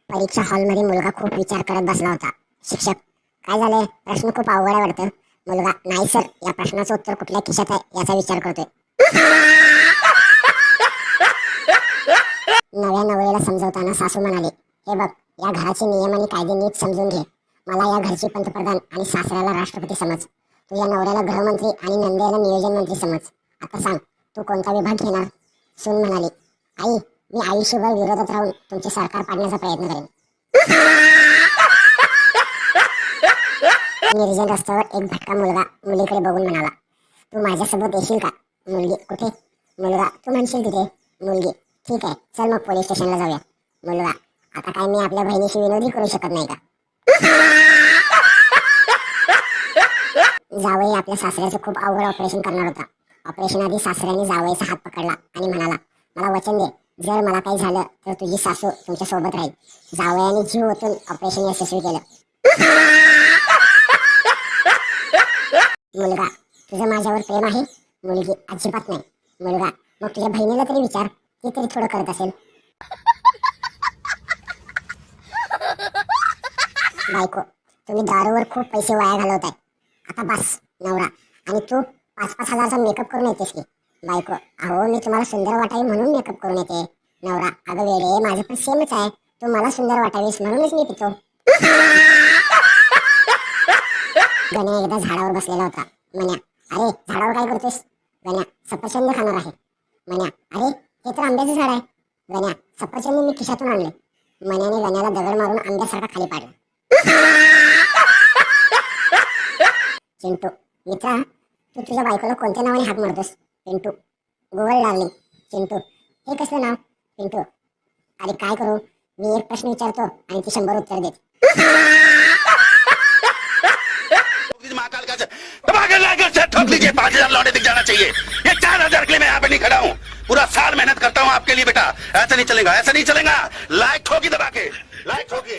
परीक्षा हॉलमध्ये मुलगा खूप विचार करत बसला होता. शिक्षक, काय झालंय? प्रश्न खूप अवघड आहे वाटतं. मुलगा, नाही सर, या प्रश्नाचं उत्तर कुठल्या खिशात आहे याचा विचार करतोय. नव्या नवरीला समजवताना सासू म्हणाली, हे बघ, या घराचे नियम आणि कायदे नीट समजून घे. मला या घरची पंतप्रधान आणि सासऱ्याला राष्ट्रपती समज. तुझ्या नवऱ्याला गृहमंत्री आणि नंदेला नियोजन मंत्री समज. आता सांग, तू कोणता विभाग घेणार? सून म्हणाली, आई, मी आयुष्यभर विरोधात राहून तुमचे सरकार पाडण्याचा प्रयत्न करेन. निर्जन रस्त्यावर एक भटका मुलगा मुलीकडे बघून म्हणाला, तू माझ्यासोबत येशील का? मुलगी, कुठे? मुलगा, तू म्हणशील तिथे. मुलगी, ठीक आहे, चल मग पोलीस स्टेशनला जाऊया. मुलगा, आता काय मी आपल्या बहिणीशी विनोदी करू शकत नाही का? जावई आपल्या सासऱ्याचं खूप अवघड ऑपरेशन करणार होता. ऑपरेशन आधी सासऱ्याने जावईचा हात पकडला आणि म्हणाला, मला वचन दे, जर मला काही झालं तर तुझी सासू तुमच्या सोबत राहील. जावयाने जीव ओतून ऑपरेशन यशस्वी केलं. मुलगा, तुझं माझ्यावर प्रेम आहे? मुलगी, अजिबात नाही. मुलगा, मग तुझ्या बहिणीला तरी विचार, ती तरी थोडं करत असेल. बायको, तुम्ही दारूवर खूप पैसे वाया घालवताय. आता बस. नवरा, आणि तू 5-5 हजारचा मेकअप करून येतेस की? बायको, अहो, मी तुम्हाला सुंदर वाटावी म्हणून मेकअप करून येते. नवरा, अगं वेडे, माझं पण सेमच आहे. तू मला सुंदर वाटावीस म्हणूनच मी पितो. गण्या एकदा झाडावर बसलेला होता. म्हण्या, अरे झाडावर काय करतोस? गण्या, सफरचंद खाणार आहे. म्हण्या, अरे हे तर आंब्याचं झाड आहे. गण्या, सफरचंद मी खिशातून आणले. मण्याने गण्याला दगड मारून आंब्यासारखा खाली पाडला. चिंटू, मित्रा, तू तुझ्या बायकोला कोणत्या नावाने हाक मारतोस? पिंटू, गोवल डार्लिंग. चिंटू, हे कसलं नाव? पिंटू, अरे काय करू, मी एक प्रश्न विचारतो आणि ती 100 उत्तर देते. ठोक लीजिए, 5,000 लौटे दिख जाना चाहिए. ये 4,000 के लिए मैं यहाँ पे नहीं खड़ा हूँ. पूरा साल मेहनत करता हूँ आपके लिए बेटा. ऐसा नहीं चलेगा, ऐसा नहीं चलेगा. लाइक ठोकी दबा के, लाइक ठोकी.